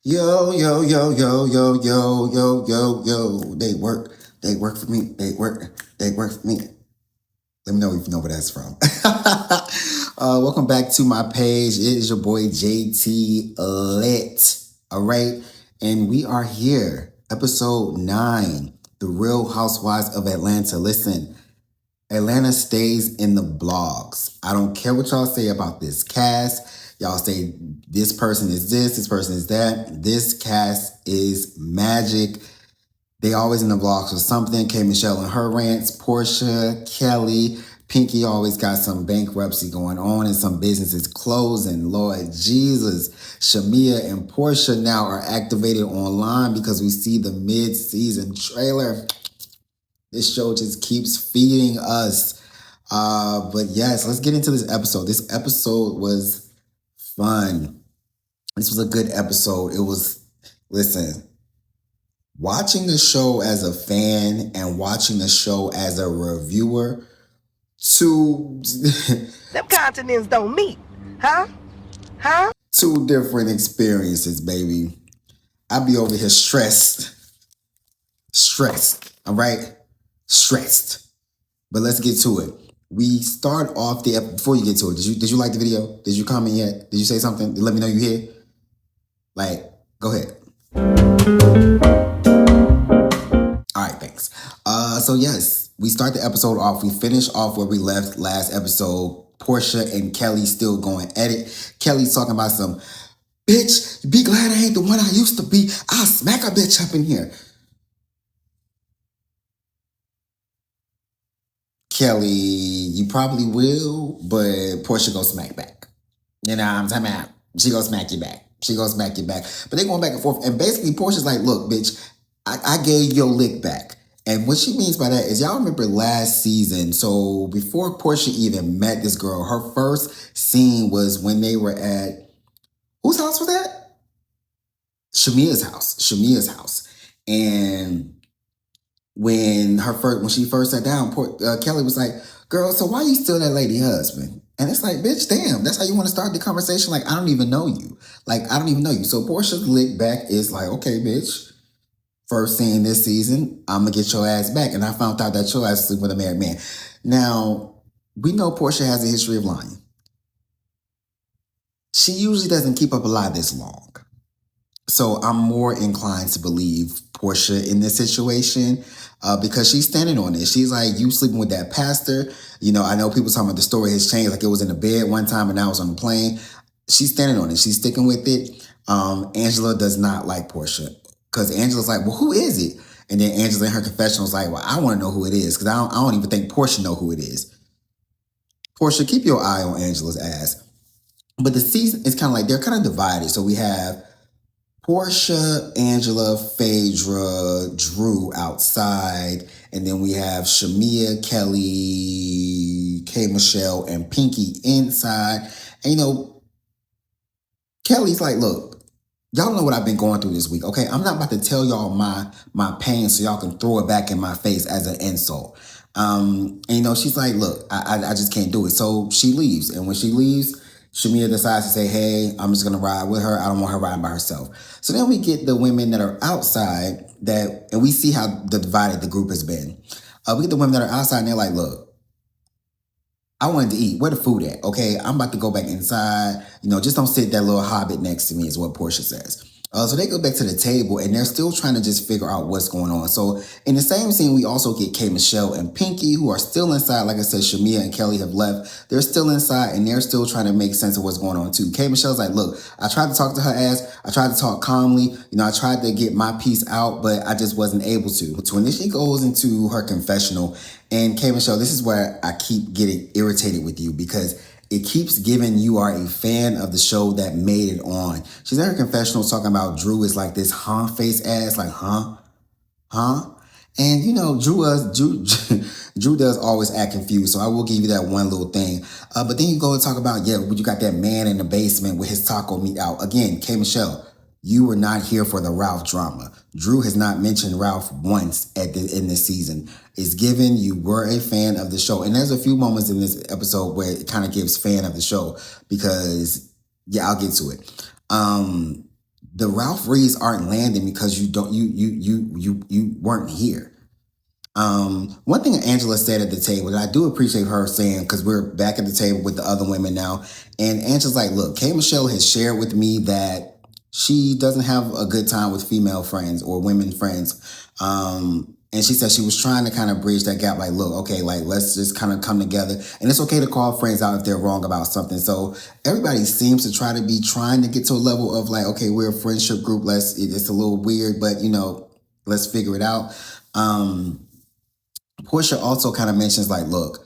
Yo, yo, yo, yo, yo, yo, yo, yo, yo. They work. They work for me. They work. They work for me. Let me know if you know where that's from. Welcome back to my page. It is your boy JT Lit. All right. And we are here. Episode 9. The Real Housewives of Atlanta. Listen, Atlanta stays in the blogs. I don't care what y'all say about this cast. Y'all say this person is this person is that. This cast is magic. They always in the vlogs for something. K. Michelle and her rants. Portia, Kelly, Pinky always got some bankruptcy going on and some businesses closing. Lord Jesus. Shamea and Portia now are activated online because we see the mid-season trailer. This show just keeps feeding us. But yes, let's get into this episode. This episode was fun. This was a good episode. Listen, watching the show as a fan and watching the show as a reviewer, two Them continents don't meet, huh? two different experiences, baby. I be over here stressed, all right? Stressed. But let's get to it. We start off before you get to it. Did you like the video? Did you comment yet? Did you say something? Let me know you here. Go ahead. All right, thanks. So yes, we start the episode off. We finish off where we left last episode. Portia and Kelly still going at it. Kelly's talking about some, bitch, be glad I ain't the one I used to be. I'll smack a bitch up in here. Kelly, you probably will, but Portia go smack back. You know what I'm talking about? She go smack you back. But they going back and forth. And basically, Portia's like, look, bitch, I gave your lick back. And what she means by that is, y'all remember last season, so before Portia even met this girl, her first scene was when they were at, whose house was that? Shamea's house. And when she first sat down, Kelly was like, girl, so why you still that lady husband? And it's like, bitch, damn, that's how you want to start the conversation? Like, I don't even know you. So Portia's lick back is like, okay, bitch, first scene this season, I'm going to get your ass back. And I found out that your ass is with a married man. Now, we know Portia has a history of lying. She usually doesn't keep up a lie this long. So I'm more inclined to believe Portia in this situation because she's standing on it. She's like, you sleeping with that pastor. You know, I know people talking about the story has changed. Like it was in the bed one time and now it's on the plane. She's standing on it. She's sticking with it. Angela does not like Portia because Angela's like, well, who is it? And then Angela in her confessional was like, well, I want to know who it is because I don't even think Portia know who it is. Portia, keep your eye on Angela's ass. But the season is kind of like, they're kind of divided. So we have Portia, Angela, Phaedra, Drew outside. And then we have Shamea, Kelly, K. Michelle, and Pinky inside. And, you know, Kelly's like, look, y'all know what I've been going through this week, okay? I'm not about to tell y'all my pain so y'all can throw it back in my face as an insult. And, you know, she's like, look, I just can't do it. So she leaves. And when she leaves, Shamea decides to say, hey, I'm just going to ride with her. I don't want her riding by herself. So then we get the women that are outside and we see how divided the group has been. We get the women that are outside and they're like, look, I wanted to eat. Where the food at? Okay, I'm about to go back inside. You know, just don't sit that little hobbit next to me is what Portia says. So they go back to the table and they're still trying to just figure out what's going on. So in the same scene, we also get K. Michelle and Pinky who are still inside. Like I said, Shamea and Kelly have left. They're still inside and they're still trying to make sense of what's going on too. K. Michelle's like, look, I tried to talk to her ass. I tried to talk calmly. You know, I tried to get my piece out, but I just wasn't able to. So when she goes into her confessional, and K. Michelle, this is where I keep getting irritated with you because it keeps giving you are a fan of the show that made it on. She's in her confessional talking about Drew is like this face ass, like, huh? And you know, Drew does always act confused, so I will give you that one little thing. But then you go and talk about, yeah, you got that man in the basement with his taco meat out. Again, K. Michelle, you were not here for the Ralph drama. Drew has not mentioned Ralph once in this season. It's given you were a fan of the show. And there's a few moments in this episode where it kind of gives fan of the show because, yeah, I'll get to it. the Ralph Reeds aren't landing because you weren't here. One thing Angela said at the table, and I do appreciate her saying, because we're back at the table with the other women now, and Angela's like, look, K. Michelle has shared with me that she doesn't have a good time with female friends or women friends. And she said she was trying to kind of bridge that gap, like, look, okay, like, let's just kind of come together. And it's okay to call friends out if they're wrong about something. So everybody seems to trying to get to a level of like, okay, we're a friendship group. It's a little weird, but let's figure it out. Portia also kind of mentions like, look,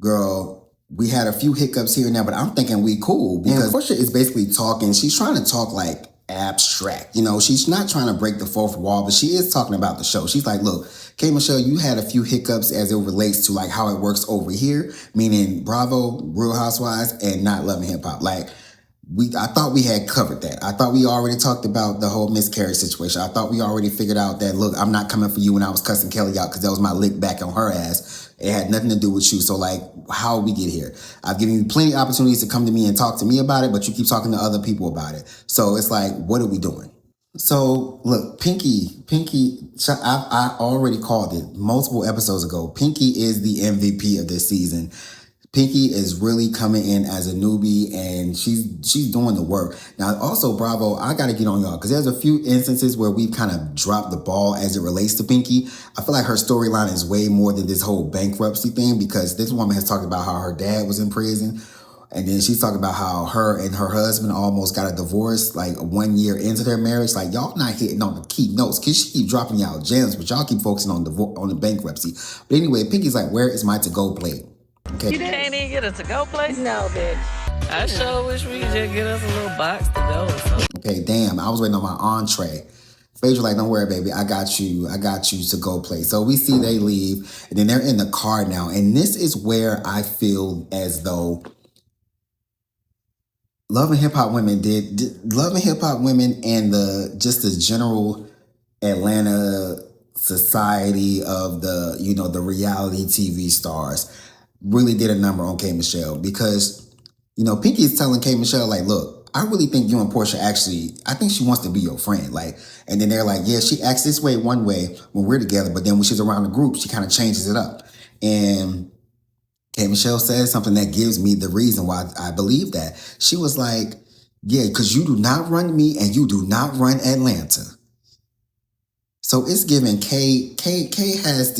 girl, we had a few hiccups here and there, but I'm thinking we cool, because Portia is basically talking. She's trying to talk like abstract. She's not trying to break the fourth wall, but she is talking about the show. She's like, look, K. Michelle, you had a few hiccups as it relates to like how it works over here, meaning Bravo, Real Housewives, and Not Love and Hip Hop. Like, I thought we had covered that. I thought we already talked about the whole miscarriage situation. I thought we already figured out that, look, I'm not coming for you when I was cussing Kelly out because that was my lick back on her ass. It had nothing to do with you. So, like, how we get here? I've given you plenty of opportunities to come to me and talk to me about it, but you keep talking to other people about it. So it's like, what are we doing? So, look, Pinky, I already called it multiple episodes ago. Pinky is the MVP of this season. Pinky is really coming in as a newbie, and she's doing the work. Now, also, Bravo, I got to get on y'all, because there's a few instances where we've kind of dropped the ball as it relates to Pinky. I feel like her storyline is way more than this whole bankruptcy thing, because this woman has talked about how her dad was in prison, and then she's talking about how her and her husband almost got a divorce like 1 year into their marriage. Like, y'all not hitting on the key notes, because she keep dropping y'all gems, but y'all keep focusing on the bankruptcy. But anyway, Pinky's like, where is my to-go plate? Okay. You can't even get a to-go plate? No, bitch. I sure wish we could just get us a little box to go or something. Okay, damn. I was waiting on my entree. Phaedra like, don't worry, baby. I got you to go play. So we see they leave, and then they're in the car now. And this is where I feel as though Love and Hip Hop Women Love and Hip Hop Women and the general Atlanta society of the reality TV stars really did a number on K. Michelle, because, Pinky is telling K. Michelle, like, look, I really think you and Portia I think she wants to be your friend. Like, and then they're like, yeah, she acts this way one way when we're together, but then when she's around the group, she kind of changes it up. And K. Michelle says something that gives me the reason why I believe that. She was like, yeah, because you do not run me and you do not run Atlanta. So it's given K has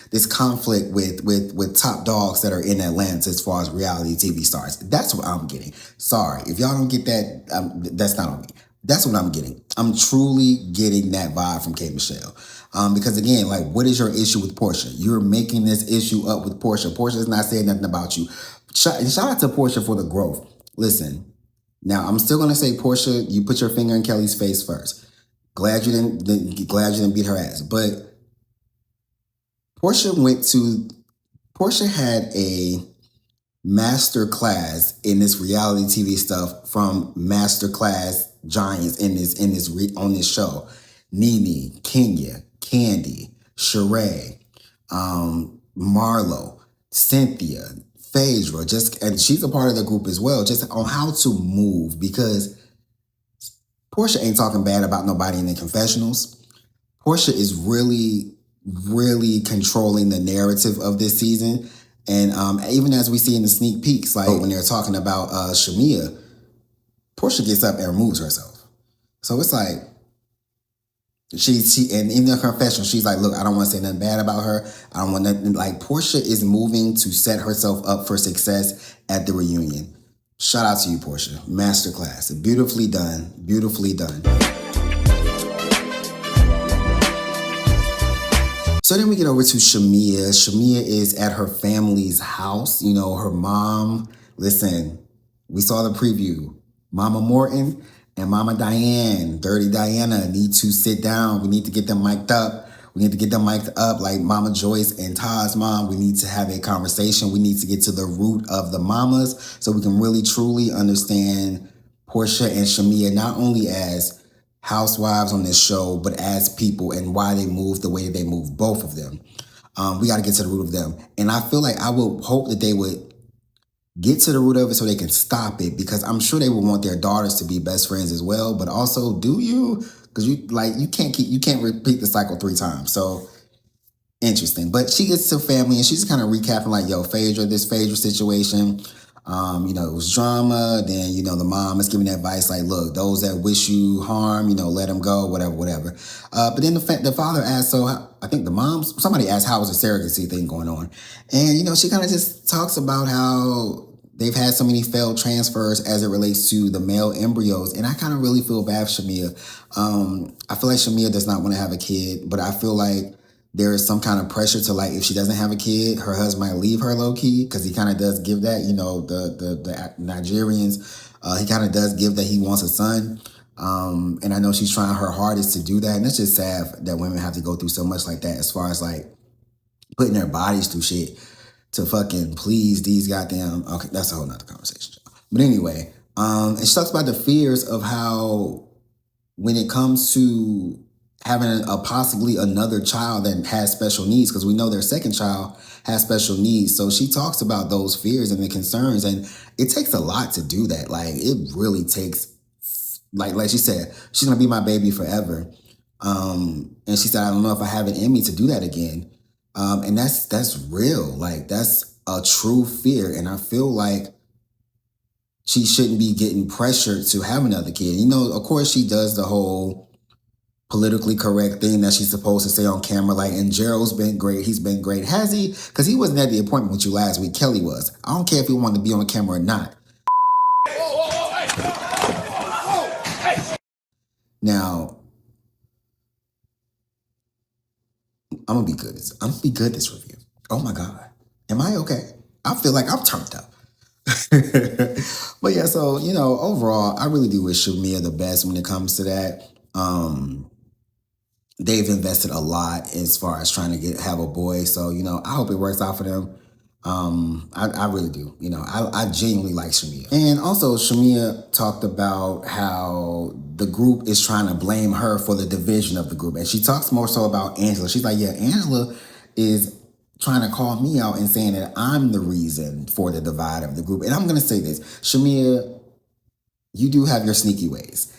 this conflict with top dogs that are in Atlanta as far as reality TV stars. That's what I'm getting. Sorry, if y'all don't get that, that's not on me. That's what I'm getting. I'm truly getting that vibe from K. Michelle. Because again, like, what is your issue with Portia? You're making this issue up with Portia. Portia is not saying nothing about you. Shout out to Portia for the growth. Listen, now I'm still gonna say, Portia, you put your finger in Kelly's face first. Glad you didn't beat her ass. But Portia had a master class in this reality TV stuff from master class giants on this show. Nene, Kenya, Candy, Sheree, Marlo, Cynthia, Phaedra, and she's a part of the group as well, just on how to move, because Portia ain't talking bad about nobody in the confessionals. Portia is really, really controlling the narrative of this season. And even as we see in the sneak peeks, like when they're talking about Shamea, Portia gets up and removes herself. So it's like, and in the confession, she's like, look, I don't want to say nothing bad about her. I don't want nothing. Like, Portia is moving to set herself up for success at the reunion. Shout out to you, Portia. Masterclass. Beautifully done. Beautifully done. So then we get over to Shamea. Shamea is at her family's house. Her mom. Listen, we saw the preview. Mama Morton and Mama Diane, Dirty Diana, need to sit down. We need to get them mic'd up. We need to get them mic'd up like Mama Joyce and Todd's mom. We need to have a conversation. We need to get to the root of the mamas so we can really, truly understand Portia and Shamea, not only as housewives on this show, but as people and why they move the way they move, both of them. We got to get to the root of them. And I feel like I would hope that they would get to the root of it so they can stop it, because I'm sure they would want their daughters to be best friends as well. But also, do you? Because you can't repeat the cycle 3 times. So interesting. But she gets to family and she's kind of recapping like, yo, this Phaedra situation. It was drama. Then, the mom is giving advice like, look, those that wish you harm, let them go, whatever. But then the father asked, so I think somebody asked, how was the surrogacy thing going on? And, she kind of just talks about how they've had so many failed transfers as it relates to the male embryos. And I kind of really feel bad for Shamea. I feel like Shamea does not want to have a kid, but I feel like there is some kind of pressure to, like, if she doesn't have a kid, her husband might leave her low key, because he kind of does give that, the Nigerians, he kind of does give that he wants a son. And I know she's trying her hardest to do that. And it's just sad that women have to go through so much like that, as far as like putting their bodies through shit to fucking please these goddamn, okay, that's a whole nother conversation. But anyway, and she talks about the fears of how when it comes to having a possibly another child that has special needs, because we know their second child has special needs. So she talks about those fears and the concerns, and it takes a lot to do that. Like, it really takes, like she said, she's gonna be my baby forever. And she said, I don't know if I have it in me to do that again. And that's real. Like, that's a true fear. And I feel like she shouldn't be getting pressured to have another kid. Of course she does the whole politically correct thing that she's supposed to say on camera, like, and Gerald's been great, he's been great. Has he? Because he wasn't at the appointment with you last week. Kelly was. I don't care if he wanted to be on the camera or not. Now, I'm gonna be good. I'm gonna be good this review. Oh my God. Am I okay? I feel like I'm turned up. But yeah, so, overall, I really do wish Shamea the best when it comes to that. They've invested a lot as far as trying to have a boy. So, I hope it works out for them. I really do. I genuinely like Shamea. And also, Shamea talked about how the group is trying to blame her for the division of the group. And she talks more so about Angela. She's like, yeah, Angela is trying to call me out and saying that I'm the reason for the divide of the group. And I'm going to say this, Shamea, you do have your sneaky ways.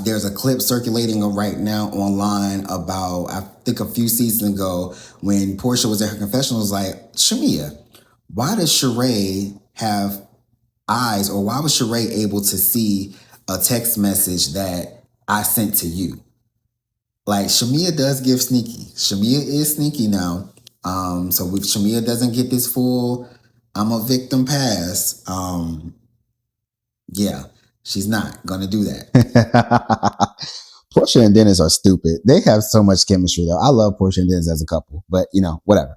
There's a clip circulating right now online about, I think a few seasons ago, when Portia was at her confessional, was like, Shamea, why does Sheree have eyes, or why was Sheree able to see a text message that I sent to you? Like, Shamea does give sneaky. Shamea is sneaky now. So if Shamea doesn't get this full, I'm a victim pass, yeah, she's not gonna do that. Portia and Dennis are stupid. They have so much chemistry, though. I love Portia and Dennis as a couple, but whatever.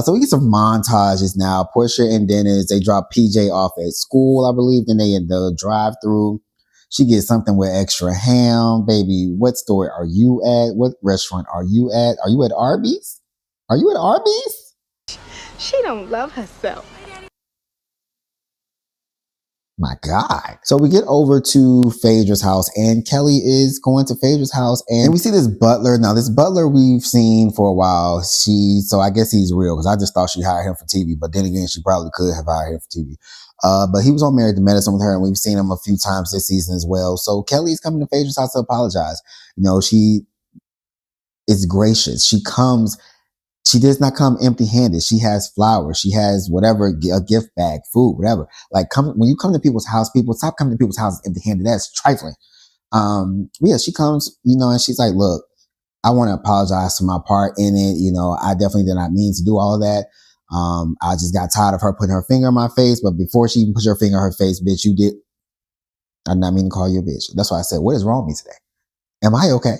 So we get some montages now. Portia and Dennis, they drop PJ off at school, I believe. Then they in the drive-through. She gets something with extra ham. Baby, what store are you at? What restaurant are you at? Are you at Arby's? Are you at Arby's? She don't love herself. My God. So we get over to Phaedra's house, and Kelly is going to Phaedra's house, and we see this butler. Now, this butler we've seen for a while. So I guess he's real, because I just thought she hired him for TV, but then again, she probably could have hired him for TV. But he was on Married to Medicine with her, and we've seen him a few times this season as well. So Kelly's coming to Phaedra's house to apologize. She is gracious. She does not come empty-handed. She has flowers. She has whatever, a gift bag, food, whatever. Like, when you come to people's house, people stop coming to people's houses empty-handed. That's trifling. Yeah, she comes, and she's like, look, I want to apologize for my part in it. I definitely did not mean to do all of that. I just got tired of her putting her finger in my face. But before she even put her finger in her face, bitch, you did. I did not mean to call you a bitch. That's why I said, what is wrong with me today? Am I okay?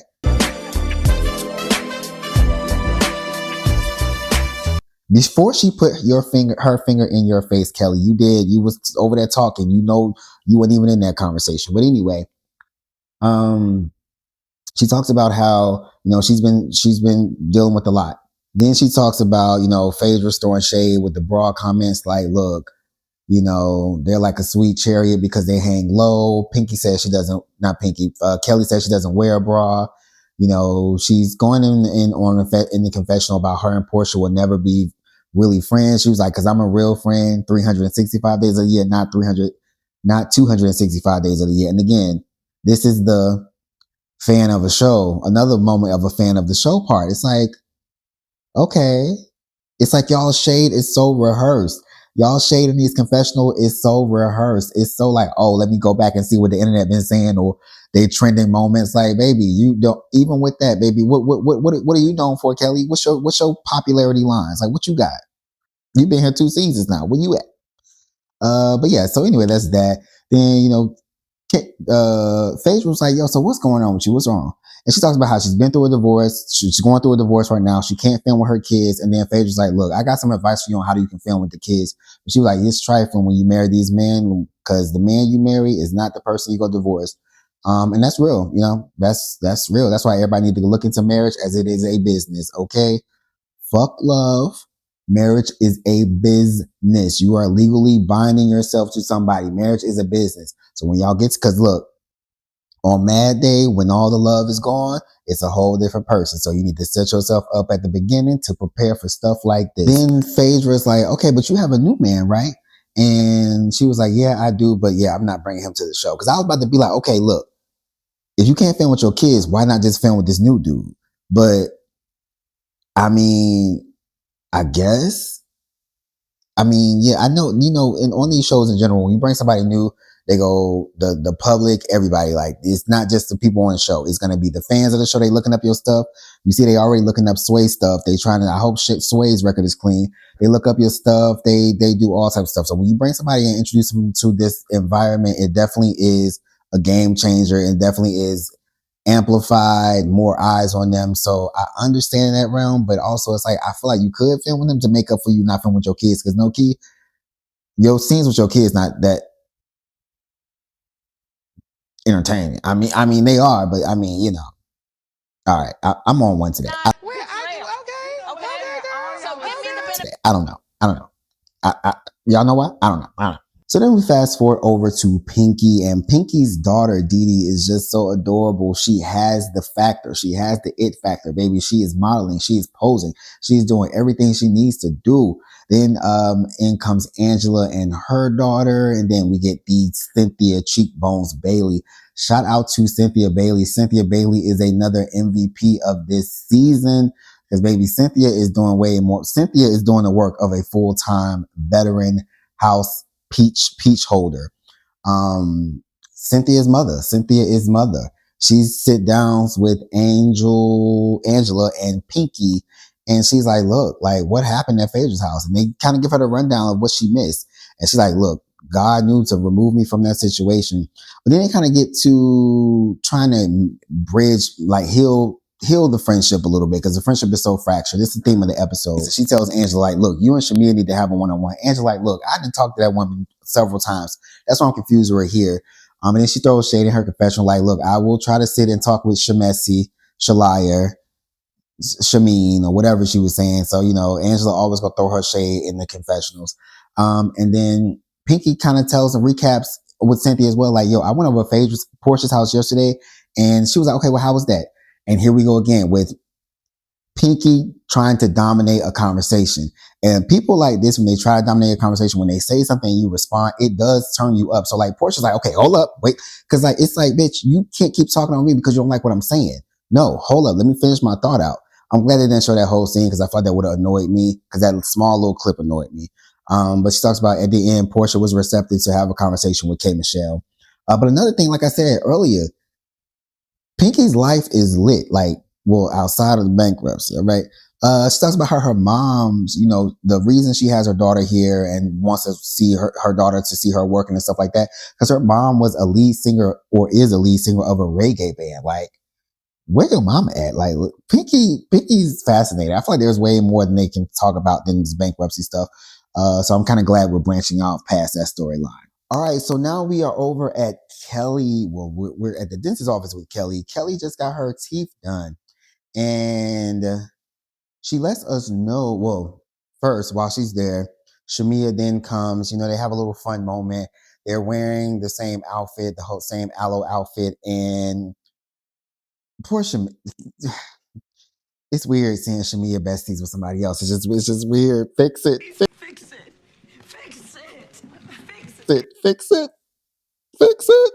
Before she put her finger in your face, Kelly, you was over there talking. You weren't even in that conversation. But anyway, she talks about how, she's been dealing with a lot. Then she talks about, Phaedra throwing shade with the broad comments like, look, they're like a sweet chariot because they hang low. Pinky says Kelly says she doesn't wear a bra. She's going in the confessional about her and Portia will never be really friends. She was like, because I'm a real friend 365 days of the year, not 265 days of the year. And again, this is the fan of a show, another moment of a fan of the show part. It's like, okay. It's like y'all shade is so rehearsed. Y'all shade in these confessional is so rehearsed. It's so like, oh, let me go back and see what the internet been saying or they trending moments. Like, baby, you don't even with that, baby. What are you known for, Kelly? What's your popularity lines? Like, what you got? You've been here 2 seasons now. Where you at? But yeah. So anyway, that's that. Then Phaedra was like, yo, so what's going on with you? What's wrong? And she talks about how she's been through a divorce. She's going through a divorce right now. She can't film with her kids. And then Phaedra's like, look, I got some advice for you on how you can film with the kids. But she was like, it's trifling when you marry these men because the man you marry is not the person you go divorce. And that's real. That's real. That's why everybody need to look into marriage as it is a business. Okay. Fuck love. Marriage is a business. You are legally binding yourself to somebody. Marriage is a business. So when y'all get, because look, on Mad Day, when all the love is gone, it's a whole different person. So you need to set yourself up at the beginning to prepare for stuff like this. Then Phaedra's like, okay, but you have a new man, right? And she was like, yeah, I do. But yeah, I'm not bringing him to the show. Because I was about to be like, okay, look, if you can't film with your kids, why not just film with this new dude? But I mean, I guess. Yeah, I know, and on these shows in general, when you bring somebody new, they go, the public, everybody, like, it's not just the people on the show. It's going to be the fans of the show. They looking up your stuff. You see, they already looking up Sway stuff. They trying to, I hope Sway's record is clean. They look up your stuff. They do all types of stuff. So when you bring somebody and introduce them to this environment, it definitely is a game changer and definitely is amplified, more eyes on them. So I understand that realm, but also it's like, I feel like you could film with them to make up for you not filming with your kids. Cause no key, your scenes with your kids, not that entertaining. I mean, they are, but all right. I'm on one today. Where are you? Okay. Okay, girl. So give me the benefit. I don't know. Y'all know what? I don't know. So then we fast forward over to Pinky, and Pinky's daughter, Dee Dee, is just so adorable. She has the factor. She has the it factor, baby. She is modeling. She is posing. She's doing everything she needs to do. Then in comes Angela and her daughter, and then we get the Cynthia Cheekbones Bailey. Shout out to Cynthia Bailey. Cynthia Bailey is another MVP of this season because, baby, Cynthia is doing way more. Cynthia is doing the work of a full-time veteran house peach holder. Cynthia is mother. She sit downs with Angela and Pinky, and she's like, look, like, what happened at Phaedra's house? And they kind of give her the rundown of what she missed. And she's like, look, God knew to remove me from that situation. But then they kind of get to trying to bridge, like, heal the friendship a little bit because the friendship is so fractured. This is the theme of the episode. She tells Angela, like, look, you and Shamea need to have a one-on-one. Angela, like, look, I didn't talk to that woman several times. That's why I'm confused with her here. And then she throws shade in her confessional, like, look, I will try to sit and talk with Shamea, Shameen, or whatever she was saying. So, Angela always gonna throw her shade in the confessionals. And then Pinky kind of tells and recaps with Cynthia as well, like, yo, I went over to Portia's house yesterday, and she was like, okay, well, how was that? And here we go again with Pinky trying to dominate a conversation. And people like this, when they try to dominate a conversation, when they say something and you respond, it does turn you up. So like Portia's like, okay, hold up, wait. Cause like, it's like, bitch, you can't keep talking on me because you don't like what I'm saying. No, hold up. Let me finish my thought out. I'm glad they didn't show that whole scene because I thought that would have annoyed me because that small little clip annoyed me. But she talks about at the end, Portia was receptive to have a conversation with K. Michelle. But another thing, like I said earlier, Pinky's life is lit, like, well, outside of the bankruptcy, right? She talks about her mom's, the reason she has her daughter here and wants to see her daughter to see her working and stuff like that, because her mom was a lead singer or is a lead singer of a reggae band. Like, where your mama at? Like, Pinky's fascinating. I feel like there's way more than they can talk about than this bankruptcy stuff. So I'm kind of glad we're branching off past that storyline. All right, so now we are over at Kelly. Well, we're at the dentist's office with Kelly. Kelly just got her teeth done. And she lets us know, well, first, while she's there, Shamea then comes, they have a little fun moment. They're wearing the same outfit, the whole same aloe outfit. And poor Shamea, It's weird seeing Shamea besties with somebody else. It's just weird. Fix it. Fix it. Fix it. Fix it. Fix it.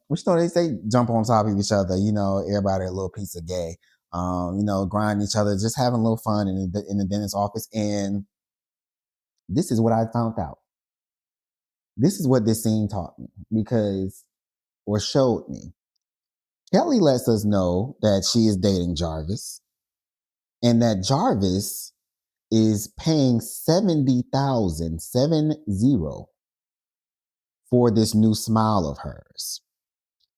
Which they say jump on top of each other. Everybody a little piece of gay. Grind each other, just having a little fun in the dentist's office. And this is what I found out. This is what this scene taught me or showed me. Kelly lets us know that she is dating Jarvis, and that Jarvis is paying $70,000 for this new smile of hers.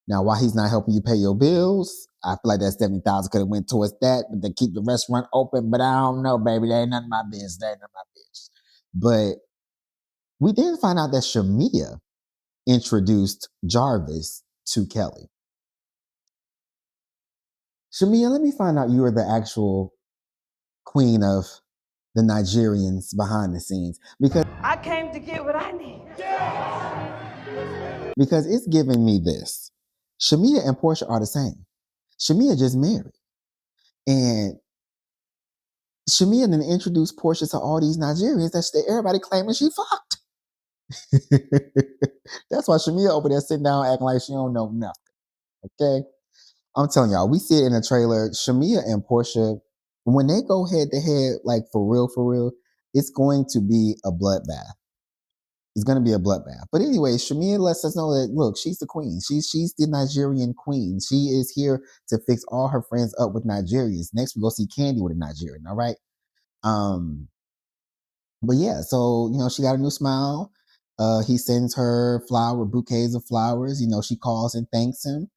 Now, while he's not helping you pay your bills, I feel like that $70,000 could have went towards that, but to keep the restaurant open. But I don't know, baby. That ain't none of my business. That ain't none of my business. But we did find out that Shamea introduced Jarvis to Kelly. Shamea, let me find out you are the actual queen of the Nigerians behind the scenes, because I came to get what I need. Because it's giving me this. Shamea and Portia are the same. Shamea just married. And Shamea then introduced Portia to all these Nigerians that everybody claiming she fucked. That's why Shamea over there sitting down acting like she don't know nothing. Okay? I'm telling y'all, we see it in the trailer. Shamea and Portia, when they go head to head, like for real, it's going to be a bloodbath. It's going to be a bloodbath. But anyway, Shamea lets us know that, look, she's the queen. She's the Nigerian queen. She is here to fix all her friends up with Nigerians. Next, we go see Candy with a Nigerian, all right? But yeah, so, she got a new smile. He sends her bouquets of flowers. She calls and thanks him.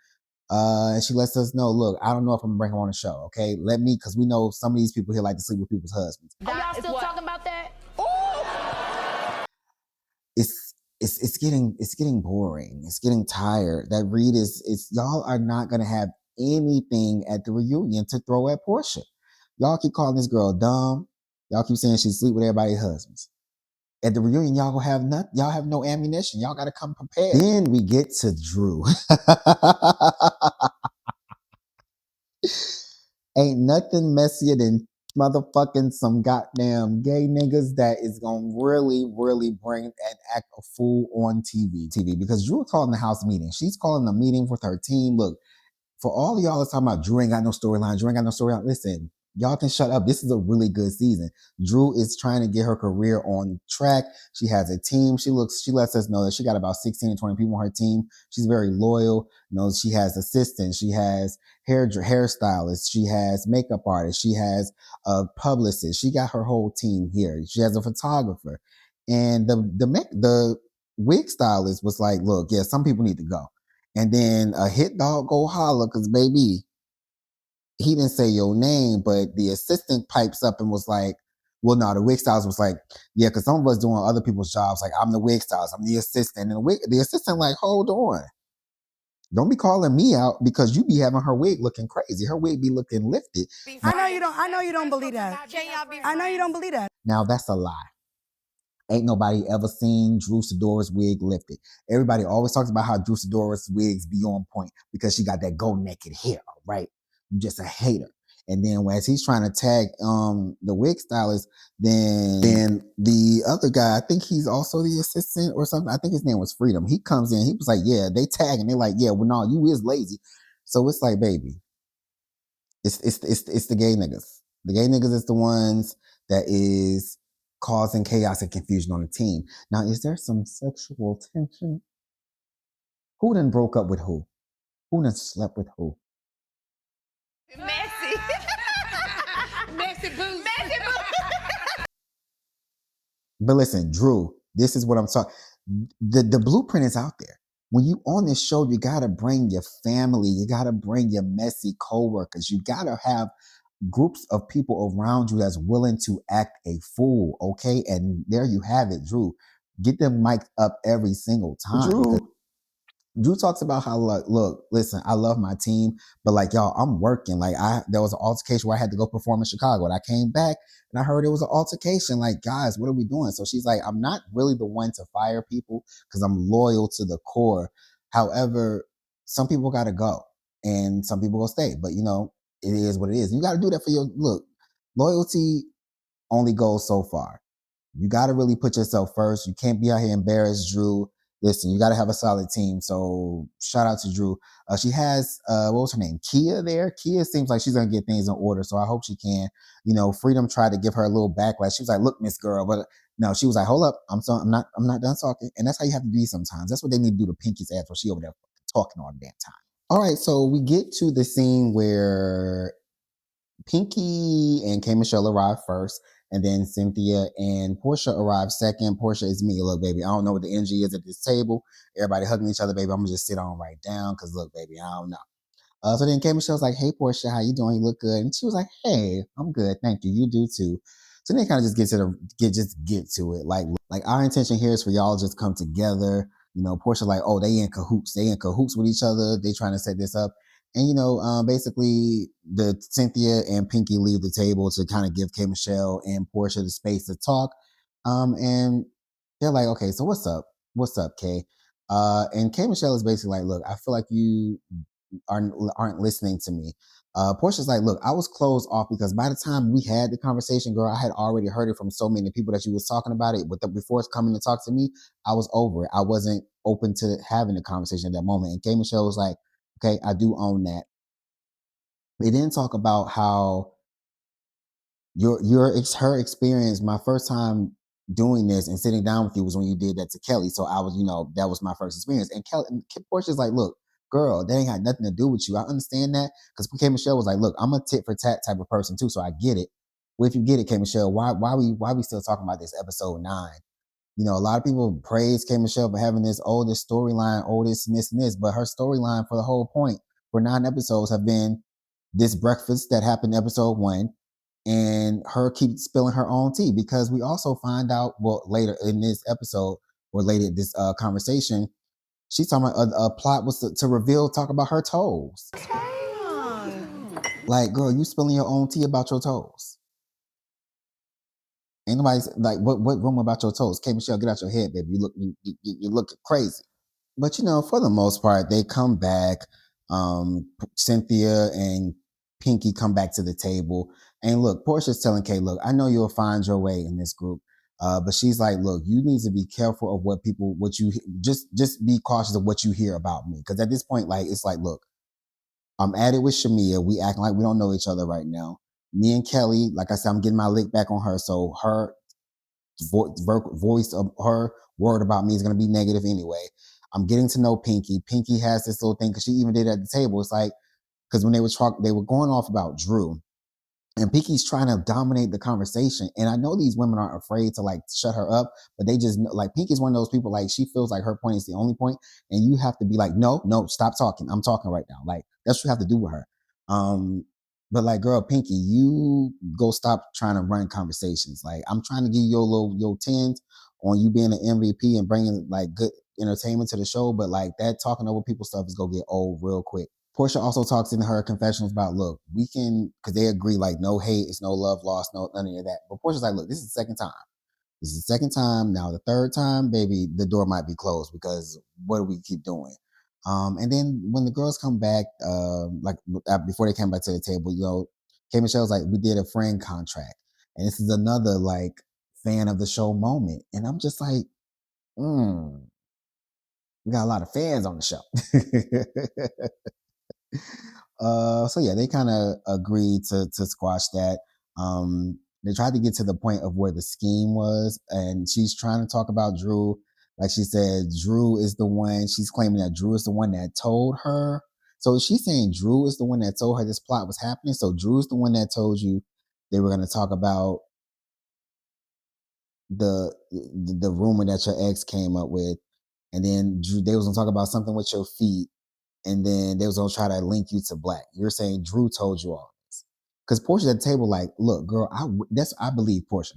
And she lets us know, look, I don't know if I'm gonna bring him on the show, okay? Because we know some of these people here like to sleep with people's husbands. Are y'all still talking about that? It's getting boring. It's getting tired. That read is y'all are not gonna have anything at the reunion to throw at Portia. Y'all keep calling this girl dumb. Y'all keep saying she sleep with everybody's husbands. At the reunion, y'all gonna have nothing. Y'all have no ammunition. Y'all gotta come prepared. Then we get to Drew. Ain't nothing messier than motherfucking some goddamn gay niggas that is gonna really, really bring and act a fool on TV. Because Drew calling the house meeting. She's calling a meeting with her team. Look, for all of y'all that's talking about Drew ain't got no storyline, listen, y'all can shut up. This is a really good season. Drew is trying to get her career on track. She has a team. She lets us know that she got about 16 to 20 people on her team. She's very loyal. She has assistants. She has hairstylists. She has makeup artists. She has a publicist. She got her whole team here. She has a photographer. And the wig stylist was like, look, yeah, some people need to go. And then a hit dog go holler, because baby, he didn't say your name, but the assistant pipes up and was like, well, no, the wig stylist was like, yeah, because some of us doing other people's jobs, like I'm the wig stylist, I'm the assistant. And the assistant like, hold on. Don't be calling me out because you be having her wig looking crazy. Her wig be looking lifted. I know you don't believe that. I know you don't believe that. Now that's a lie. Ain't nobody ever seen Drew Sidora's wig lifted. Everybody always talks about how Drew Sidora's wigs be on point because she got that go naked hair, right? You just a hater. And then as he's trying to tag the wig stylist, then the other guy, I think he's also the assistant or something. I think his name was Freedom. He comes in, he was like, yeah, they tag and they're like, yeah, well, no, you is lazy. So it's like, baby, it's the gay niggas. The gay niggas is the ones that is causing chaos and confusion on the team. Now, is there some sexual tension? Who done broke up with who? Who done slept with who? Messy. Messy boots. Messy boots. But listen, Drew, this is what I'm talking. The blueprint is out there. When you on this show, you gotta bring your family. You gotta bring your messy coworkers. You gotta have groups of people around you that's willing to act a fool, okay? And there you have it, Drew. Get them mic'd up every single time. Drew talks about how, like, look, listen, I love my team, but like, y'all, I'm working. Like, there was an altercation where I had to go perform in Chicago, and I came back and I heard it was an altercation. Like, guys, what are we doing? So she's like, I'm not really the one to fire people because I'm loyal to the core. However, some people got to go and some people will stay. But it is what it is. You got to do that for your look. Loyalty only goes so far. You got to really put yourself first. You can't be out here embarrassed, Drew. Listen, you got to have a solid team. So shout out to Drew. She has, what was her name? Kia there. Kia seems like she's going to get things in order. So I hope she can. Freedom tried to give her a little backlash. She was like, look, Miss Girl. But no, she was like, hold up. I'm not done talking. And that's how you have to be sometimes. That's what they need to do to Pinky's ass while she over there talking all the damn time. All right. So we get to the scene where Pinky and K. Michelle arrive first, and then Cynthia and Portia arrive second. Portia is me. Look, baby, I don't know what the energy is at this table. Everybody hugging each other, baby. I'm gonna just sit on right down because look, baby, I don't know. So then K. Michelle's like, hey, Portia, how you doing? You look good. And she was like, hey, I'm good. Thank you. You do too. So then they kind of just get to it. Like our intention here is for y'all to just come together. Portia like, oh, they in cahoots. They in cahoots with each other. They trying to set this up. And, basically the Cynthia and Pinky leave the table to kind of give K. Michelle and Portia the space to talk. And they're like, okay, so what's up? What's up, Kay? And K. Michelle is basically like, look, I feel like you aren't listening to me. Portia's like, look, I was closed off because by the time we had the conversation, girl, I had already heard it from so many people that you was talking about it. Before it's coming to talk to me, I was over it. I wasn't open to having the conversation at that moment. And K. Michelle was like, okay, I do own that. They didn't talk about how her experience. My first time doing this and sitting down with you was when you did that to Kelly. So I was, that was my first experience. And Portia's like, look, girl, that ain't had nothing to do with you. I understand that because K. Michelle was like, look, I'm a tit for tat type of person too, so I get it. Well, if you get it, K. Michelle, why we still talking about this episode 9? A lot of people praise K. Michelle for having this storyline, this and this, but her storyline for the whole point for 9 episodes have been this breakfast that happened in episode 1 and her keep spilling her own tea, because we also find out, well, later in this episode or later in this conversation, she's talking about a plot was to talk about her toes. Like, girl, you spilling your own tea about your toes. Ain't nobody's like, what wrong about your toes? K. Michelle, get out your head, baby. You look crazy. But for the most part, they come back. Cynthia and Pinky come back to the table. And look, Portia's telling Kay, look, I know you'll find your way in this group. But she's like, look, you need to be careful of what you just be cautious of what you hear about me. Because at this point, like, it's like, look, I'm at it with Shamea. We acting like we don't know each other right now. Me and Kelly, like I said, I'm getting my lick back on her. So her voice of her word about me is going to be negative anyway. I'm getting to know Pinky. Pinky has this little thing because she even did it at the table. It's like, because when they were going off about Drew, and Pinky's trying to dominate the conversation. And I know these women aren't afraid to like shut her up, but they just like, Pinky's one of those people, like, she feels like her point is the only point, and you have to be like, no, stop talking. I'm talking right now. Like, that's what you have to do with her. But like, girl, Pinky, you go stop trying to run conversations. Like, I'm trying to give you your 10s on you being an MVP and bringing like good entertainment to the show, but like that talking over people stuff is gonna get old real quick. Portia also talks in her confessionals about, look, we can, because they agree, like, no hate, it's no love lost, no none of that. But Portia's like, look, this is the second time. This is the second time. Now the third time, baby, the door might be closed because what do we keep doing? And then when the girls come back, before they came back to the table, K. Michelle's like, we did a friend contract. And this is another like fan of the show moment. And I'm just like, we got a lot of fans on the show. So yeah, they kind of agreed to squash that. They tried to get to the point of where the scheme was, and she's trying to talk about Drew. Like she said, Drew is the one. She's claiming that Drew is the one that told her. So she's saying Drew is the one that told her this plot was happening. So Drew is the one that told you they were going to talk about the rumor that your ex came up with, and then they was going to talk about something with your feet, and then they was gonna try to link you to Black. You're saying Drew told you all this. Because Portia's at the table like, look, girl, I believe Portia.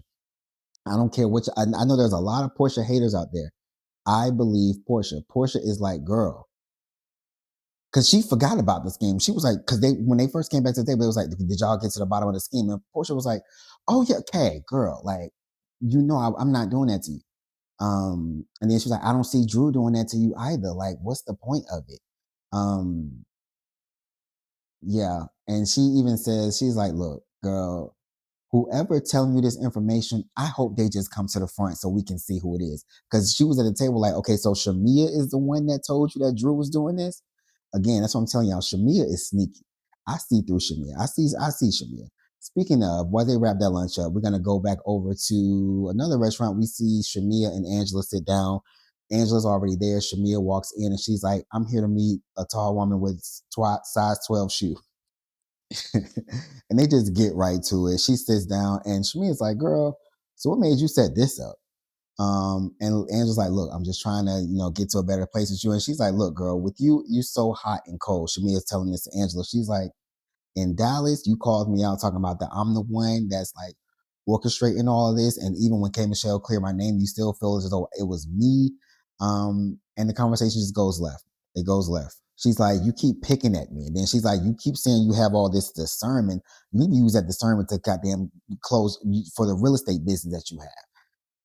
I don't care what I know there's a lot of Portia haters out there. I believe Portia. Portia is like, girl. Because she forgot about the scheme. She was like, because when they first came back to the table, it was like, did y'all get to the bottom of the scheme? And Portia was like, oh yeah, okay, girl, like, I'm not doing that to you. And then she was like, I don't see Drew doing that to you either. Like, what's the point of it? Yeah. And she even says, she's like, look, girl, whoever telling you this information, I hope they just come to the front so we can see who it is. Because she was at the table like, okay, so Shamea is the one that told you that Drew was doing this. Again, that's what I'm telling y'all. Shamea is sneaky. I see through Shamea. I see Shamea. Speaking of, while they wrap that lunch up, we're gonna go back over to another restaurant. We see Shamea and Angela sit down. Angela's already there. Shamea walks in and she's like, I'm here to meet a tall woman with size 12 shoe. And they just get right to it. She sits down and Shamea's like, girl, so what made you set this up? And Angela's like, look, I'm just trying to, get to a better place with you. And she's like, look, girl, with you, you're so hot and cold. Shamea's telling this to Angela. She's like, in Dallas, you called me out talking about that I'm the one that's like orchestrating all of this. And even when K. Michelle cleared my name, you still feel as though it was me. And the conversation just goes left. It goes left. She's like, you keep picking at me. And then she's like, you keep saying you have all this discernment. You need to use that discernment to goddamn close for the real estate business that you have.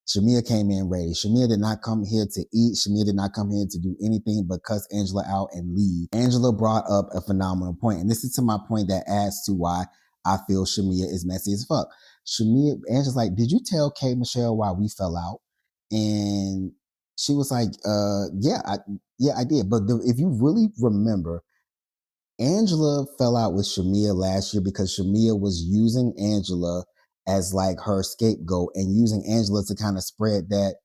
Shamea came in ready. Shamea did not come here to eat. Shamea did not come here to do anything but cuss Angela out and leave. Angela brought up a phenomenal point, and this is to my point that adds to why I feel Shamea is messy as fuck. Angela's like, did you tell K. Michelle why we fell out? And she was like, yeah, I did. But if you really remember, Angela fell out with Shamea last year because Shamea was using Angela as like her scapegoat and using Angela to kind of spread that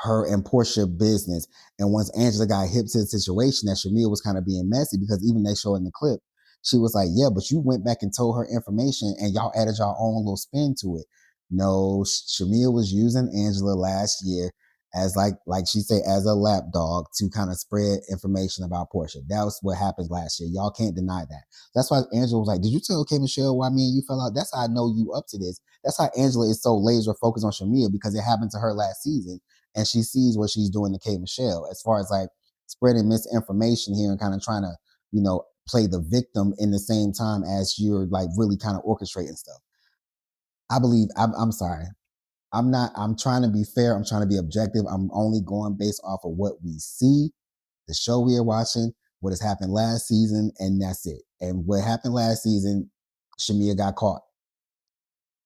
her and Portia business. And once Angela got hip to the situation, that Shamea was kind of being messy because even they show in the clip, she was like, yeah, but you went back and told her information and y'all added your own little spin to it. No, Shamea was using Angela last year as like she said, as a lapdog to kind of spread information about Portia. That was what happened last year. Y'all can't deny that. That's why Angela was like, did you tell K. Michelle why me and you fell out? That's how I know you up to this. That's how Angela is so laser focused on Shamea because it happened to her last season. And she sees what she's doing to K. Michelle as far as like spreading misinformation here and kind of trying to, play the victim in the same time as you're like really kind of orchestrating stuff. I believe, I'm sorry. I'm trying to be fair. I'm trying to be objective. I'm only going based off of what we see, the show we are watching, what has happened last season, and that's it. And what happened last season, Shamea got caught.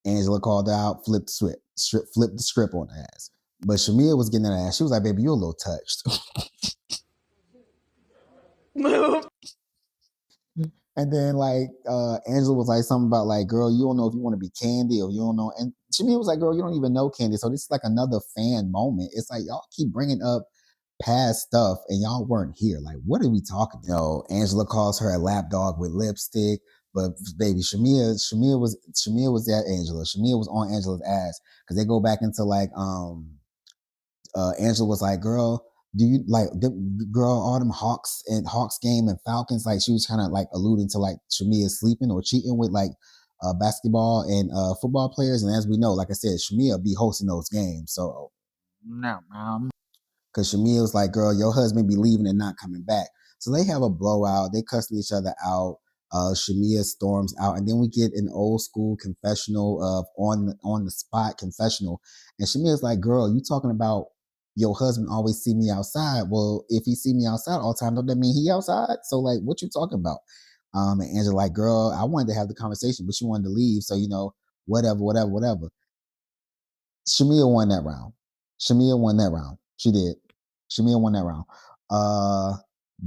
Angela called out, flipped the script on her ass. But Shamea was getting that ass. She was like, baby, you're a little touched. And then like Angela was like something about like, girl, you don't know if you want to be Candy or you don't know. And Shamea was like, girl, you don't even know Candy. So this is like another fan moment. It's like y'all keep bringing up past stuff and y'all weren't here. Like, what are we talking about? Angela calls her a lapdog with lipstick. But baby, Shamea was at Angela. Shamea was on Angela's ass because they go back into like Angela was like, girl, do you like girl, all them Hawks game and Falcons? Like she was kind of like alluding to like Shamea sleeping or cheating with like basketball and football players. And as we know, like I said, Shamea be hosting those games. So no, because Shamea was like, girl, your husband be leaving and not coming back. So they have a blowout. They cuss each other out. Shamea storms out, and then we get an old school confessional of on the spot confessional. And Shamea's like, girl, you talking about your husband always see me outside. Well, if he see me outside all the time, don't that mean he outside? So like, what you talking about? And Angela like, girl, I wanted to have the conversation, but you wanted to leave. So, whatever. Shamea won that round. She did. Shamea won that round.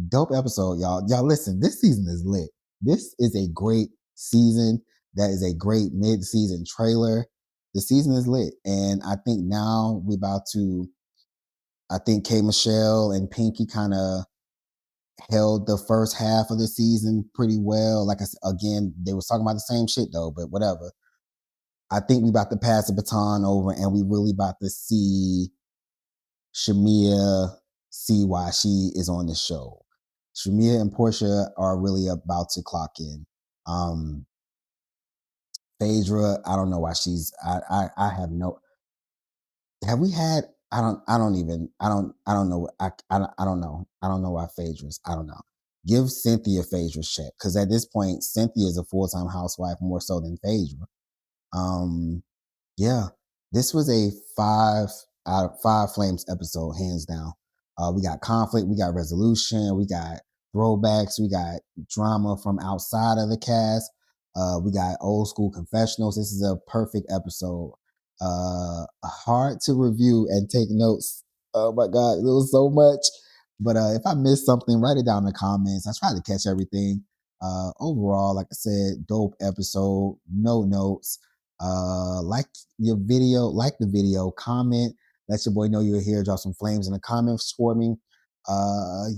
Dope episode, y'all. Y'all listen, this season is lit. This is a great season. That is a great mid-season trailer. The season is lit. And I think now I think K. Michelle and Pinky kind of held the first half of the season pretty well. Like I said, again, they was talking about the same shit though, but whatever. I think we about to pass the baton over and we really about to see Shamea see why she is on the show. Shamea and Portia are really about to clock in. Phaedra, I don't know why she's I have no have we had I don't know I don't know why Phaedra's I don't know. Give Cynthia Phaedra's check because at this point Cynthia is a full-time housewife more so than Phaedra. Yeah, this was a 5 out of 5 Flames episode, hands down. We got conflict, we got resolution, we got throwbacks. We got drama from outside of the cast. We got old school confessionals. This is a perfect episode. Hard to review and take notes. Oh my God, it was so much. But if I missed something, write it down in the comments. I try to catch everything. Overall, like I said, dope episode. No notes. Like your video, like the video, comment. Let your boy know you're here. Drop some flames in the comments for me.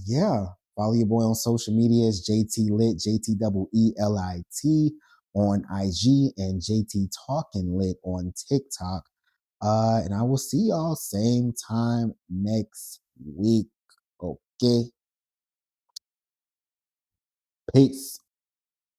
Yeah. Follow your boy on social medias, JT Lit, JTEELIT on IG, and JT Talking Lit on TikTok. And I will see y'all same time next week. Okay. Peace.